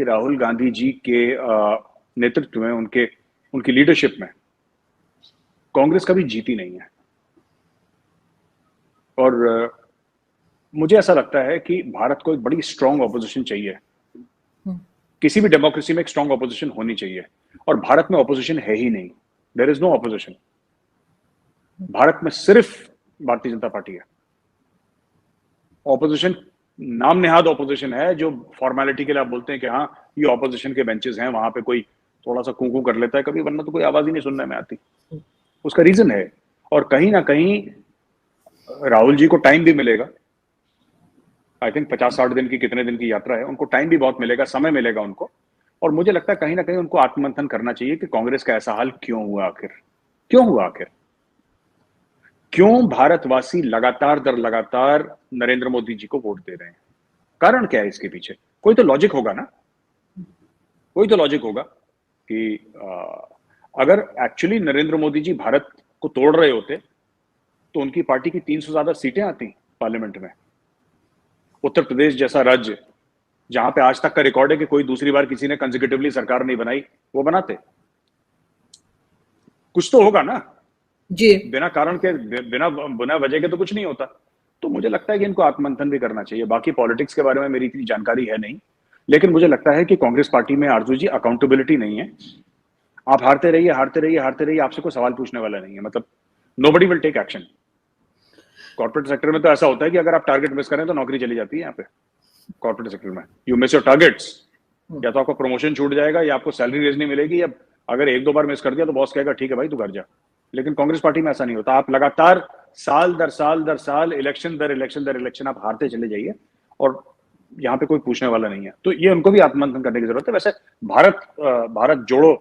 कि राहुल गांधी जी के नेतृत्व में, उनकी लीडरशिप में कांग्रेस कभी जीती नहीं है। और मुझे ऐसा लगता है कि भारत को एक बड़ी स्ट्रांग ऑपोजिशन चाहिए। किसी भी डेमोक्रेसी में एक स्ट्रांग ऑपोजिशन होनी चाहिए, और भारत में ऑपोजिशन है ही नहीं। There is no opposition. Bharat में सिर्फ भारतीय जनता पार्टी है। ऑपोजिशन नाम नेहाद ऑपोजिशन है, जो फॉर्मेलिटी के लिए आप बोलते हैं कि हाँ ये ऑपोजिशन के बेंचेस हैं, वहां पे कोई थोड़ा सा कूकू कर लेता है कभी, वरना तो कोई आवाज ही नहीं सुनने में आती। उसका रीजन है, और कहीं ना कहीं राहुल जी को टाइम भी मिलेगा। आई थिंक 50-60 दिन की, कितने दिन की यात्रा है, उनको टाइम भी बहुत मिलेगा, समय मिलेगा उनको। और मुझे लगता है कहीं ना कहीं उनको आत्ममंथन करना चाहिए कि कांग्रेस का ऐसा हाल क्यों हुआ आखिर, क्यों हुआ आखिर, क्यों भारतवासी लगातार दर लगातार नरेंद्र मोदी जी को वोट दे रहे हैं। कारण क्या है इसके पीछे? कोई तो लॉजिक होगा ना, कोई तो लॉजिक होगा कि अगर एक्चुअली नरेंद्र मोदी जी भारत को तोड़ रहे होते तो उनकी पार्टी की 300 ज्यादा सीटें आती पार्लियामेंट में। उत्तर प्रदेश जैसा राज्य, जहां पे आज तक का रिकॉर्ड है कि कोई दूसरी बार किसी ने कंसेक्यूटिवली सरकार नहीं बनाई, वो बनाते। कुछ तो होगा ना जी। बिना कारण के, बिना बिना वजह के तो कुछ नहीं होता। तो मुझे लगता है कि इनको आत्ममंथन भी करना चाहिए। बाकी पॉलिटिक्स के बारे में मेरी इतनी जानकारी है नहीं, लेकिन मुझे लगता है कि कांग्रेस पार्टी में आरजू जी अकाउंटेबिलिटी नहीं है। आप हारते रहिए, हारते रहिए, हारते रहिए, आपसे कोई सवाल पूछने वाला नहीं है। मतलब nobody will take action. Corporate sector में तो ऐसा होता है कि अगर आप टारगेट मिस करें तो नौकरी चली जाती है। यहाँ पे कॉर्पोरेट सेक्टर में यू मिस योर टारगेट्स, या तो आपका प्रमोशन छूट जाएगा, या आपको सैलरी रेज नहीं मिलेगी, या अगर 1-2 बार मिस कर दिया तो बॉस कहेगा ठीक है भाई तू घर जा। लेकिन कांग्रेस पार्टी में ऐसा नहीं होता। आप लगातार साल दर साल दर साल, इलेक्शन दर इलेक्शन दर इलेक्शन आप हारते चले जाइए, और यहाँ पे कोई पूछने वाला नहीं है। तो ये उनको भी आत्ममंथन करने की जरूरत है। वैसे भारत जोड़ो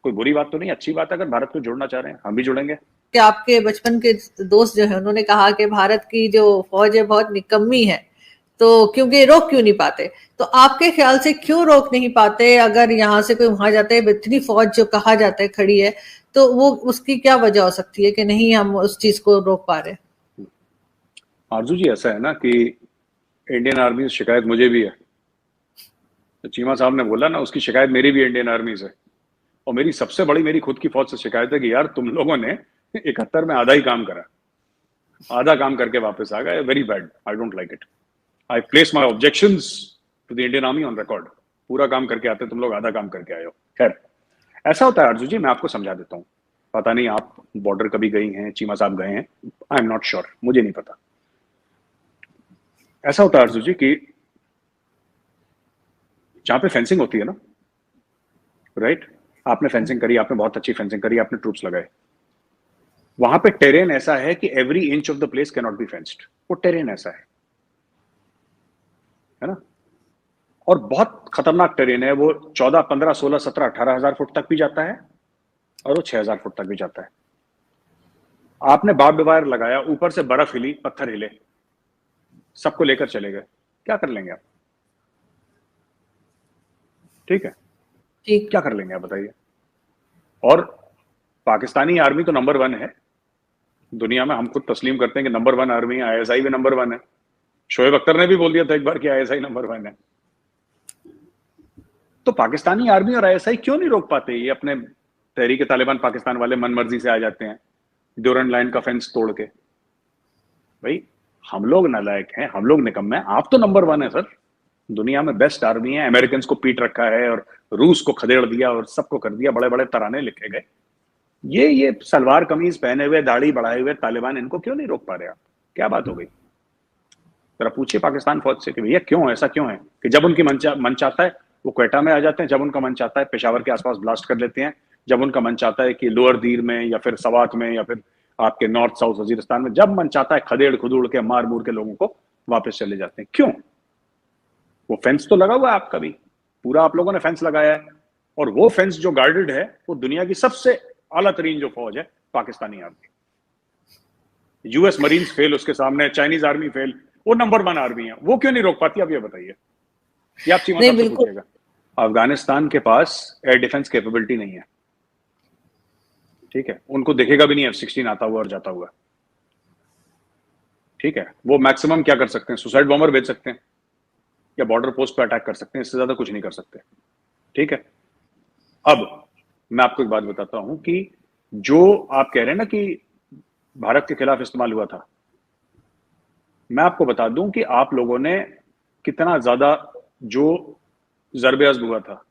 कोई बुरी बात तो नहीं, अच्छी बात है। अगर भारत को जोड़ना चाह रहे हैं, हम भी जुड़ेंगे। कि आपके बचपन के दोस्त जो है उन्होंने कहा कि भारत की जो फौज है बहुत निकम्मी है, तो क्योंकि रोक क्यों नहीं पाते? तो आपके ख्याल से क्यों रोक नहीं पाते? अगर यहाँ से कोई वहां जाता है, इतनी फौज जो कहा जाता है खड़ी है, तो वो उसकी क्या वजह हो सकती है कि नहीं हम उस चीज को रोक पा रहे? आरजू जी, ऐसा है ना कि इंडियन आर्मी से शिकायत मुझे भी है। तो चीमा साहब ने बोला ना, उसकी शिकायत मेरी भी इंडियन आर्मी से। और मेरी सबसे बड़ी, मेरी खुद की फौज से शिकायत है कि यार तुम लोगों ने 71 में आधा ही काम करा, आधा काम करके वापस आ गए। Very bad, I don't like it. I place my objections to the Indian army on record. पूरा काम करके आते, तुम लोग आधा काम करके आए हो। खैर, ऐसा होता है आरजू जी, मैं आपको समझा देता हूँ। पता नहीं आप बॉर्डर कभी गई हैं, चीमा साहब गए हैं, आई एम नॉट श्योर, मुझे नहीं पता। ऐसा होता है आरजू जी कि जहां पे फेंसिंग होती है ना, राइट, आपने फेंसिंग करी, आपने बहुत अच्छी फेंसिंग करी, आपने ट्रूप्स लगाए, वहां पे टेरेन ऐसा है कि every inch of the place can not be fenced. वो टेरेन ऐसा है ना। और बहुत खतरनाक टेरेन है वो। 14, 15, 16, 17, 18,000 फुट तक भी जाता है, और वो 6,000 फुट तक भी जाता है। आपने बार्ब वायर लगाया, ऊपर से बर्फ हिली, पत्थर हिले, सबको लेकर चले गए, क्या कर लेंगे आप? ठीक है, ठीक। क्या कर लेंगे आप बताइए? और पाकिस्तानी आर्मी तो नंबर 1 है दुनिया में। हम खुद तस्लीम करते हैं कि नंबर 1 आर्मी है। आईएसआई भी नंबर 1 है। शोएब अख्तर ने भी बोल दिया था एक बार कि आईएसआई नंबर 1 है। तो पाकिस्तानी आर्मी और आईएसआई क्यों नहीं रोक पाते? ये अपने तहरीक तालिबान पाकिस्तान वाले मन मर्जी से आ जाते हैं ड्यूरन लाइन का फेंस तोड़ के। भाई, हम लोग नालायक हैं, हम लोग निकम्मे हैं, आप तो नंबर 1 है सर। दुनिया में बेस्ट आर्मी है, अमेरिकन को पीट रखा है, और रूस को खदेड़ दिया, और सबको कर दिया, बड़े बड़े तराने लिखे गए। ये सलवार कमीज पहने हुए, दाढ़ी बढ़ाए हुए तालिबान, इनको क्यों नहीं रोक पा रहे आप? क्या बात हो गई? जरा पूछिए पाकिस्तान फौज से कि भैया क्यों, ऐसा क्यों है कि जब उनकी मन चाहता है वो क्वेटा में आ जाते हैं, जब उनका मन चाहता है पेशावर के आसपास ब्लास्ट कर लेते हैं, जब उनका मन चाहता है कि लोअर दीर में, या फिर सवात में, या फिर आपके नॉर्थ साउथ वजीरिस्तान में, जब मन चाहता है खदेड़ खुदूड़ के मार मूर के लोगों को वापस चले जाते हैं। क्यों? वो फेंस तो लगा हुआ है आपका भी, पूरा आप लोगों ने फेंस लगाया है। और वो फेंस जो गार्डेड है, वो दुनिया की सबसे आला तरीन जो फौज है, Pakistani army. US marines fail उसके सामने, चाइनीज आर्मी फेल, वो नंबर 1 आर्मी है। वो क्यों नहीं रोक पाती? आप ये बताइए। ये आप चीमा नहीं, साहब से बिल्कुल। पूछिएगा। अफगानिस्तान के पास एयर डिफेंस कैपेबिलिटी नहीं है, ठीक है। उनको देखेगा भी नहीं F-16 आता हुआ और जाता हुआ, ठीक है। वो मैक्सिमम क्या कर सकते हैं? सुसाइड बॉम्बर भेज सकते हैं। या बॉर्डर पोस्ट पे अटैक कर सकते हैं, इससे ज्यादा कुछ नहीं कर सकते। ठीक है, अब मैं आपको एक बात बताता हूं कि जो आप कह रहे हैं ना कि भारत के खिलाफ इस्तेमाल हुआ था, मैं आपको बता दूं कि आप लोगों ने कितना ज्यादा जो ज़रबे अज़्ब हुआ था,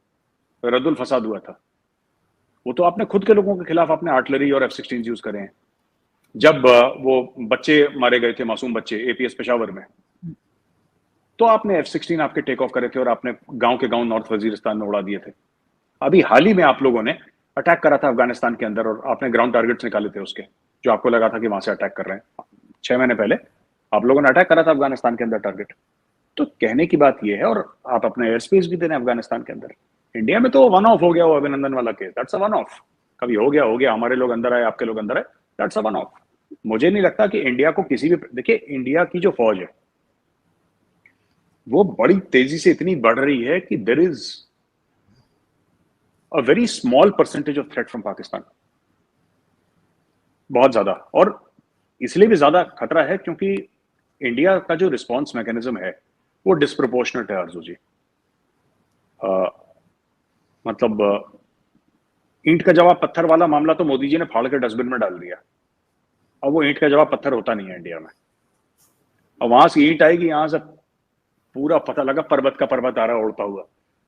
रद्दुल फसाद हुआ था, वो तो आपने खुद के लोगों के खिलाफ आपने आर्टिलरी और F-16 यूज करे हैं। जब वो बच्चे मारे गए थे, मासूम बच्चे APS पेशावर में, तो आपने F-16 आपके टेक ऑफ करे थे और आपने गांव के गांव नॉर्थ वजीरिस्तान में उड़ा दिए थे। अभी हाल ही में आप लोगों ने अटैक करा था अफगानिस्तान के अंदर और आपने ग्राउंड टारगेट्स निकाले थे उसके, जो आपको लगा था कि वहां से अटैक कर रहे हैं। 6 महीने पहले आप लोगों ने अटैक करा था अफगानिस्तान के अंदर टारगेट। तो कहने की बात यह है, और आप अपने एयर स्पेस भी दे रहे हैं अफगानिस्तान के अंदर। इंडिया में तो वन ऑफ हो गया वो अभिनंदन वाला case, that's a one of. कभी हो गया, हमारे लोग अंदर आए, आपके लोग अंदर आए, दैट्स अ वन ऑफ। मुझे नहीं लगता कि इंडिया को किसी भी, देखिए इंडिया की जो फौज है वो बड़ी तेजी से इतनी बढ़ रही है कि there is a very small percentage of threat from Pakistan, बहुत ज्यादा। और इसलिए भी ज्यादा खतरा है क्योंकि इंडिया का जो रिस्पॉन्स मैकेनिज्म है वो डिस्प्रोपोर्शनेट है आरजू जी। मतलब ईंट का जवाब पत्थर वाला मामला तो मोदी जी ने फाड़ के डस्टबिन में डाल दिया। अब वो ईंट का जवाब पत्थर होता नहीं है इंडिया में। अब वहां से ईंट आएगी, यहां से पूरा पता लगा पर्वत का पर्वत आ रहा है उड़ता हुआ।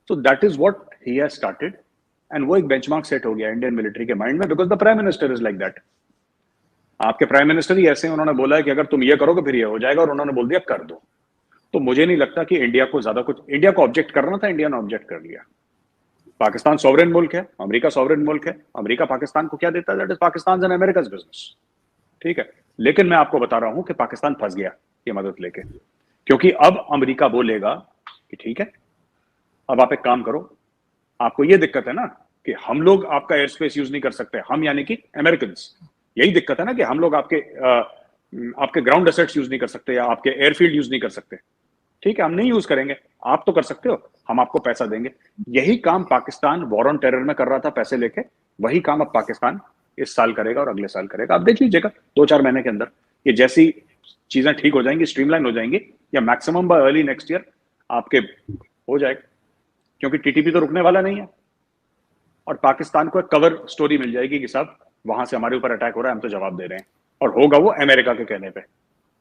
तो that is what he has started, and वो एक बेंचमार्क सेट हो गया इंडियन मिलिट्री के माइंड में, because the prime minister is like that. आपके प्राइम मिनिस्टर ही ऐसे, उन्होंने बोला है कि अगर तुम ये करोगे फिर ये हो जाएगा, और उन्होंने बोल दिया कर दो। तो मुझे नहीं लगता कि इंडिया को ज्यादा कुछ, इंडिया को ऑब्जेक्ट करना था, इंडिया ने ऑब्जेक्ट कर लिया। पाकिस्तान सॉवरेन मुल्क है, अमेरिका सॉवरेन मुल्क है, अमेरिका पाकिस्तान को क्या देता है, that is Pakistan and America's business. ठीक है, लेकिन मैं आपको बता रहा हूं कि पाकिस्तान फंस गया ये मदद लेके, क्योंकि अब अमेरिका बोलेगा कि ठीक है, अब आप एक काम करो, आपको ये दिक्कत है ना कि हम लोग आपका एयर स्पेस यूज नहीं कर सकते, हम यानी कि अमेरिकन, यही दिक्कत है ना कि हम लोग आपके ग्राउंड एसेट्स यूज नहीं कर सकते या आपके एयरफील्ड यूज नहीं कर सकते। ठीक है, हम नहीं यूज करेंगे, आप तो कर सकते हो, हम आपको पैसा देंगे। यही काम पाकिस्तान वॉर ऑन टेरर में कर रहा था पैसे लेके, वही काम अब पाकिस्तान इस साल करेगा और अगले साल करेगा। आप देख लीजिएगा 2-4 महीने के अंदर ये जैसी चीजें ठीक हो जाएंगी, स्ट्रीमलाइन हो जाएंगी, या maximum bye early next year आपके हो जाएगा, क्योंकि टीटीपी तो रुकने वाला नहीं है। और पाकिस्तान को एक कवर स्टोरी मिल जाएगी कि साहब वहां से हमारे ऊपर अटैक हो रहा है, हम तो जवाब दे रहे हैं, और होगा वो अमेरिका के कहने पे।